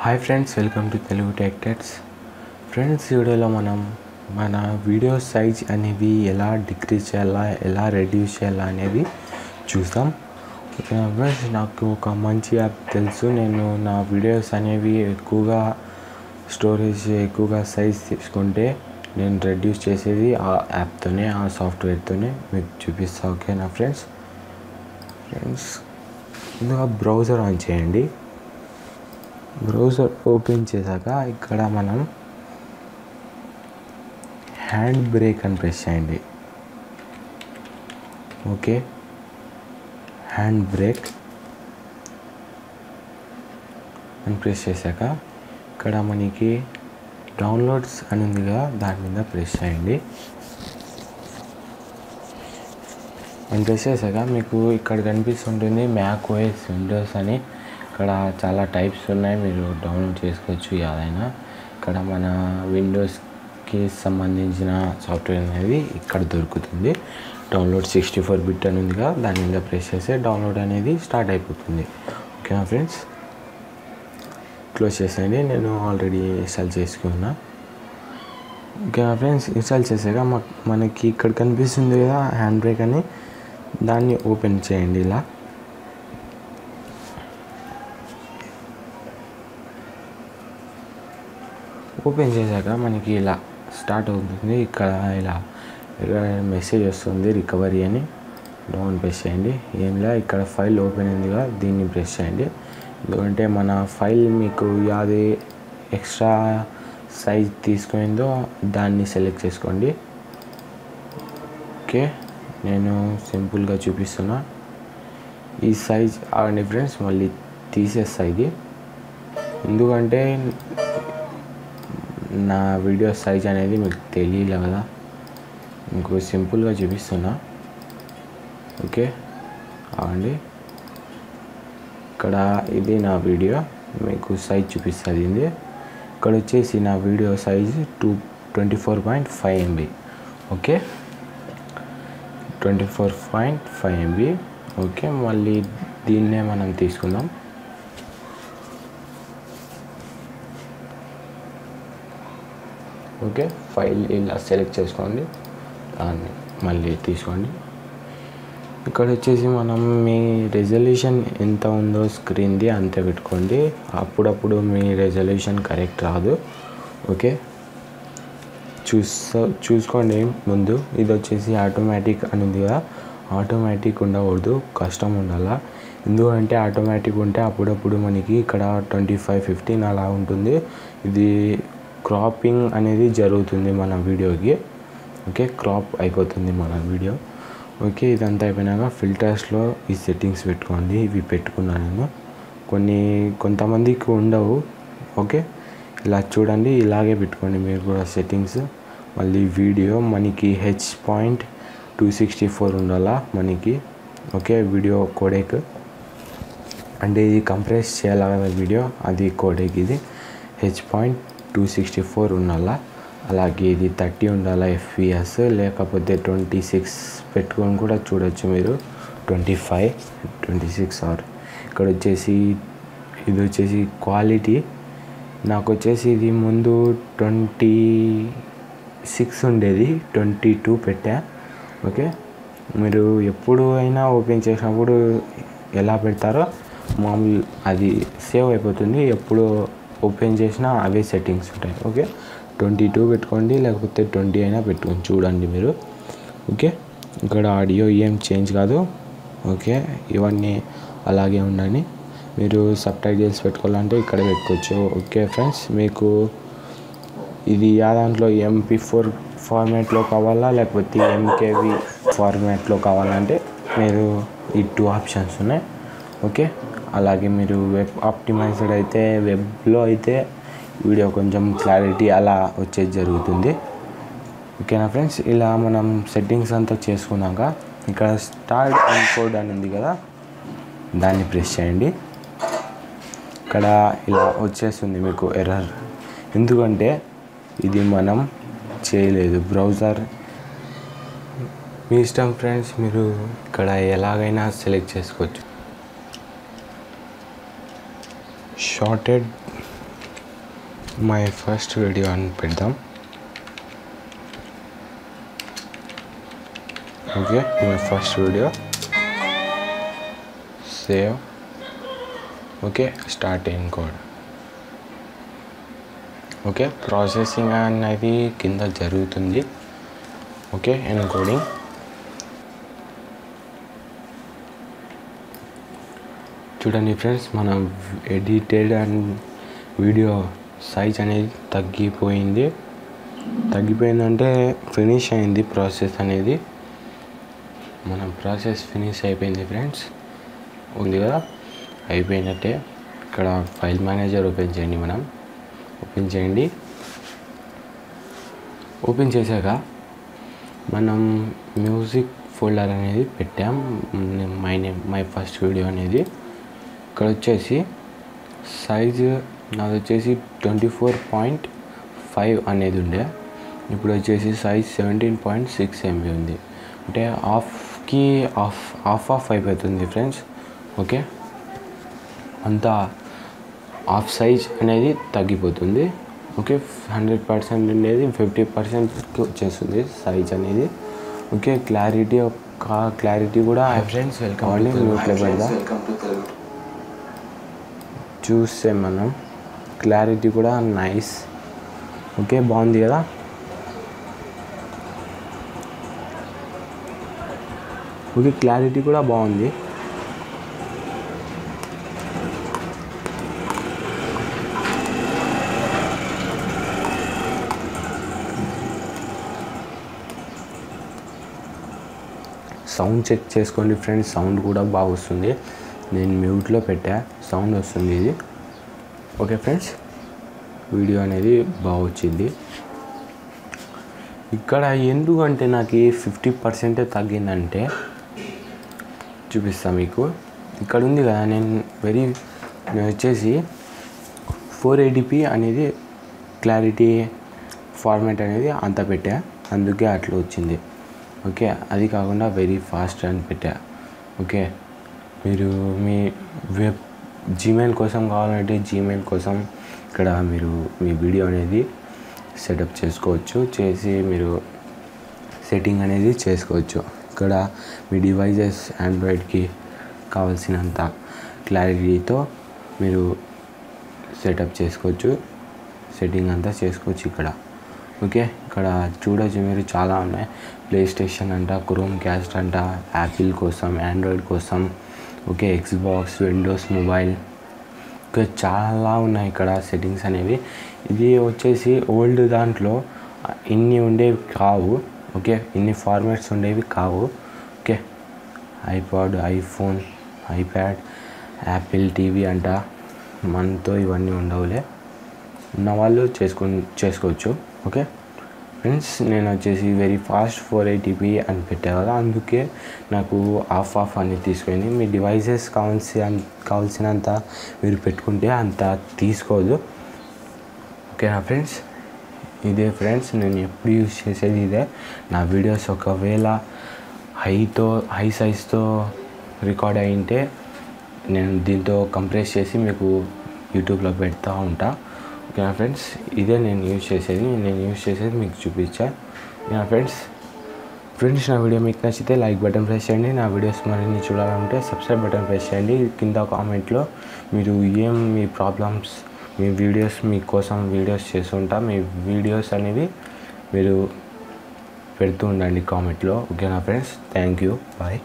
Hi friends, welcome to Telugu tech techs. Friends, ఈ వీడియోలో మనం మన వీడియో సైజ్ అనేవి ఎలా డిక్రీజ్ చేయాలా, ఎలా రెడ్యూస్ చేయాలా అనేది చూస్తాం. ఓకే ఫ్రెండ్స్, నాకు ఒక మంచి యాప్ తెలుసు. నేను నా వీడియోస్ అనేవి ఎక్కువగా స్టోరేజ్ ఎక్కువగా సైజ్ తీసుకుంటే నేను రెడ్యూస్ చేసేది ఆ యాప్తోనే, ఆ సాఫ్ట్వేర్తోనే మీకు చూపిస్తా. ఓకేనా ఫ్రెండ్స్? ముందుగా బ్రౌజర్ ఆన్ చేయండి. బ్రౌజర్ ఓపెన్ చేశాక ఇక్కడ మనం హ్యాండ్ బ్రేక్ అని ప్రెస్ చేయండి. ఓకే, హ్యాండ్ బ్రేక్ అని ప్రెస్ చేశాక ఇక్కడ మనకి డౌన్లోడ్స్ అని ఉందిగా, దాని మీద ప్రెస్ చేయండి. అని ప్రెస్ చేశాక మీకు ఇక్కడ కనిపిస్తుంటుంది మ్యాక్ ఓఎస్, విండోస్ అని. ఇక్కడ చాలా టైప్స్ ఉన్నాయి, మీరు డౌన్లోడ్ చేసుకోవచ్చు ఏదైనా. ఇక్కడ మన విండోస్కి సంబంధించిన సాఫ్ట్వేర్ అనేది ఇక్కడ దొరుకుతుంది. డౌన్లోడ్ 64 బిట్ అని ఉందిగా, దాని మీద ప్రెస్ చేస్తే డౌన్లోడ్ అనేది స్టార్ట్ అయిపోతుంది. ఓకేనా ఫ్రెండ్స్? క్లోజ్ చేసేయండి. నేను ఆల్రెడీ ఇన్స్టాల్ చేసుకున్నా. ఓకేనా ఫ్రెండ్స్? ఇన్స్టాల్ చేసాక మనకి ఇక్కడ కనిపిస్తుంది కదా హ్యాండ్ బ్రేక్ అని, దాన్ని ఓపెన్ చేయండి. ఇలా ఓపెన్ చేశాక మనకి ఇలా స్టార్ట్ అవుతుంది. ఇక్కడ ఇలా మెసేజ్ వస్తుంది రికవరీ అని. డౌన్ ప్రెస్ చేయండి. ఏంలా ఇక్కడ ఫైల్ ఓపెన్ అయిందిగా, దీన్ని ప్రెస్ చేయండి. ఎందుకంటే మన ఫైల్ మీకు యాది ఎక్స్ట్రా సైజ్ తీసుకుందో దాన్ని సెలెక్ట్ చేసుకోండి. ఓకే, నేను సింపుల్గా చూపిస్తున్నా. ఈ సైజ్ ఆగండి ఫ్రెండ్స్, మళ్ళీ తీసేస్తా ఇది. ఎందుకంటే నా వీడియో సైజ్ అనేది మీకు తెలియలే కదా, మీకు సింపుల్గా చూపిస్తున్నా. ఓకే, ఆగండి. ఇక్కడ ఇది నా వీడియో, మీకు సైజ్ చూపిస్తుంది. ఇది ఇక్కడ వచ్చేసి నా video size 24.5 MB. Okay, 24.5 MB. Okay, మళ్ళీ దీన్నే మనం తీసుకుందాం. ఓకే, ఫైల్ ఇలా సెలెక్ట్ చేసుకోండి, దాన్ని మళ్ళీ తీసుకోండి. ఇక్కడ వచ్చేసి మనం మీ రెజల్యూషన్ ఎంత ఉందో స్క్రీన్ది అంతే పెట్టుకోండి. అప్పుడప్పుడు మీ రెజల్యూషన్ కరెక్ట్ రాదు. ఓకే, చూసుకోండి ముందు. ఇది వచ్చేసి ఆటోమేటిక్ అని ఉంది కదా, ఆటోమేటిక్ ఉండకూడదు, కష్టం ఉండాలా. ఎందుకంటే ఆటోమేటిక్ ఉంటే అప్పుడప్పుడు మనకి ఇక్కడ 25-15 అలా ఉంటుంది. ఇది క్రాపింగ్ అనేది జరుగుతుంది మన వీడియోకి. ఓకే, క్రాప్ అయిపోతుంది మన వీడియో. ఓకే, ఇదంతా అయిపోయినాక ఫిల్టర్స్లో ఈ సెట్టింగ్స్ పెట్టుకోండి. ఇవి పెట్టుకున్నాను నేను. కొంతమందికి ఉండవు. ఓకే, ఇలా చూడండి, ఇలాగే పెట్టుకోండి మీరు కూడా సెట్టింగ్స్. మళ్ళీ వీడియో మనకి H.264 ఉండాలా మనకి. ఓకే, వీడియో కోడెక్ అంటే ఇది కంప్రెస్ చేయాలి కదా వీడియో, అది కోడెక్. ఇది H.264 ఉండాలా. అలాగే ఇది 30 ఉండాలా FPS, లేకపోతే 26 పెట్టుకొని కూడా చూడొచ్చు మీరు. 25, 26 ఆర్. ఇక్కడ వచ్చేసి ఇది వచ్చేసి క్వాలిటీ. నాకు వచ్చేసి ఇది ముందు 26 ఉండేది, 22 పెట్టా. ఓకే, మీరు ఎప్పుడు అయినా ఓపెన్ చేసినప్పుడు ఎలా పెడతారో మామూలు అది సేవ్ అయిపోతుంది. ఎప్పుడు ఓపెన్ చేసినా అవే సెట్టింగ్స్ ఉంటాయి. ఓకే, 22 పెట్టుకోండి, లేకపోతే 20 అయినా పెట్టుకొని చూడండి మీరు. ఓకే, ఇక్కడ ఆడియో ఏం చేంజ్ కాదు. ఓకే, ఇవన్నీ అలాగే ఉండండి. మీరు సబ్‌టైటిల్స్ పెట్టుకోవాలంటే ఇక్కడ పెట్టుకోవచ్చు. ఓకే ఫ్రెండ్స్, మీకు ఇది దాంట్లో MP4 ఫార్మాట్లో కావాలా, లేకపోతే MKV ఫార్మాట్లో కావాలంటే మీరు ఈ 2 ఆప్షన్స్ ఉన్నాయి. ఓకే, అలాగే మీరు వెబ్ ఆప్టిమైజ్డ్ అయితే, వెబ్లో అయితే వీడియో కొంచెం క్లారిటీ అలా వచ్చేది జరుగుతుంది. ఓకేనా ఫ్రెండ్స్? ఇలా మనం సెట్టింగ్స్ అంతా చేసుకున్నాక ఇక్కడ స్టార్ట్ ఎన్కోడ్ అని ఉంది కదా, దాన్ని ప్రెస్ చేయండి. ఇక్కడ ఇలా వచ్చేస్తుంది మీకు ఎర్రర్. ఎందుకంటే ఇది మనం చేయలేదు. బ్రౌజర్ మీ ఇష్టం ఫ్రెండ్స్, మీరు ఇక్కడ ఎలాగైనా సెలెక్ట్ చేసుకోవచ్చు. షార్టెడ్ మై ఫస్ట్ వీడియో అని పెడదాం. Okay, my first video, save. Okay, start encode. Okay, processing అనేది కింద జరుగుతుంది. Okay, encoding. చూడండి ఫ్రెండ్స్, మన ఎడిటెడ్ అండ్ వీడియో సైజ్ అనేది తగ్గిపోయిందంటే ఫినిష్ అయింది ప్రాసెస్ అనేది. మన ప్రాసెస్ ఫినిష్ అయిపోయింది ఫ్రెండ్స్. ఉంది కదా, అయిపోయినట్టే. ఇక్కడ ఫైల్ మేనేజర్ ఓపెన్ చేయండి. ఓపెన్ చేశాక మనం మ్యూజిక్ ఫోల్డర్ అనేది పెట్టాం. మై ఫస్ట్ వీడియో అనేది ఇక్కడ వచ్చేసి సైజు నాది వచ్చేసి 24.5 అనేది ఉండే. ఇప్పుడు వచ్చేసి సైజ్ 17.6 MB ఉంది. అంటే హాఫ్ అయిపోతుంది ఫ్రెండ్స్. ఓకే, అంతా హాఫ్ సైజ్ అనేది తగ్గిపోతుంది. ఓకే, 100% ఉండేది 50% వచ్చేస్తుంది సైజ్ అనేది. ఓకే, క్లారిటీ కూడా ఫ్రెండ్స్ వెల్కమ్ అండి. మ్యూట్లో పెడదాం. చూస్తే మనం క్లారిటీ కూడా నైస్. ఓకే, బాగుంది కదా. ఓకే, క్లారిటీ కూడా బాగుంది. సౌండ్ చెక్ చేసుకోండి ఫ్రెండ్స్, సౌండ్ కూడా బాగా వస్తుంది. నేను మ్యూట్లో పెట్టా, సౌండ్ వస్తుంది ఇది. ఓకే ఫ్రెండ్స్, వీడియో అనేది బాగా వచ్చింది. ఇక్కడ ఎందుకంటే నాకు 50% తగ్గిందంటే చూపిస్తాను మీకు. ఇక్కడ ఉంది కదా, నేను వచ్చేసి 480p అనేది క్లారిటీ ఫార్మాట్ అనేది అంత పెట్టా, అందుకే అట్లా వచ్చింది. ఓకే, అది కాకుండా వెరీ ఫాస్ట్ అని పెట్టా. ఓకే, మీరు మీ జీమెయిల్ కోసం కావాలంటే జీమెయిల్ కోసం ఇక్కడ మీరు మీ వీడియో అనేది సెటప్ చేసుకోవచ్చు. మీరు సెట్టింగ్ అనేది చేసుకోవచ్చు. ఇక్కడ మీ డివైజెస్ ఆండ్రాయిడ్కి కావాల్సినంత క్లారిటీతో మీరు సెటప్ చేసుకోవచ్చు, సెట్టింగ్ అంతా చేసుకోవచ్చు ఇక్కడ. ఓకే, ఇక్కడ చూడొచ్చు మీరు, చాలా ఉన్నాయి. ప్లే స్టేషన్ అంట, క్రోమ్ క్యాస్ట్ అంట, యాపిల్ కోసం, ఆండ్రాయిడ్ కోసం. ఓకే, ఎక్స్బాక్స్, విండోస్ మొబైల్, ఇంకా చాలా ఉన్నాయి ఇక్కడ సెట్టింగ్స్ అనేవి. ఇది వచ్చేసి ఓల్డ్ దాంట్లో ఇన్ని ఉండేవి కావు. ఓకే, ఇన్ని ఫార్మాట్స్ ఉండేవి కావు. Okay, iPod, iPhone, iPad, Apple TV అంట, మనతో ఇవన్నీ ఉండవులే. ఉన్నవాళ్ళు చేసుకోవచ్చు. ఓకే ఫ్రెండ్స్, నేను వచ్చేసి వెరీ ఫాస్ట్ 480p అని పెట్టా కదా, అందుకే నాకు హాఫ్ అని తీసుకుంది. మీ డివైజెస్ కావాల్సినంత మీరు పెట్టుకుంటే అంత తీసుకోదు. ఓకేనా ఫ్రెండ్స్, ఇదే ఫ్రెండ్స్ నేను ఎప్పుడు యూజ్ చేసేది ఇదే. నా వీడియోస్ ఒకవేళ హై సైజ్తో రికార్డ్ అయ్యింటే నేను దీంతో కంప్రెస్ చేసి మీకు యూట్యూబ్లో పెడతా ఉంటా. ఓకేనా ఫ్రెండ్స్, ఇదే నేను యూజ్ చేసేది మీకు చూపించా. ఓకేనా ఫ్రెండ్స్, నా వీడియో మీకు నచ్చితే లైక్ బటన్ ప్రెస్ చేయండి. నా వీడియోస్ మరిన్ని చూడాలంటే సబ్స్క్రైబ్ బటన్ ప్రెస్ చేయండి. కింద కామెంట్లో మీరు మీ ప్రాబ్లమ్స్, మీ వీడియోస్ మీకోసం వీడియోస్ చేస్తుంటా. మీ వీడియోస్ అనేవి మీరు పెడుతూ ఉండండి కామెంట్లో. ఓకేనా ఫ్రెండ్స్, థ్యాంక్ యూ, బాయ్.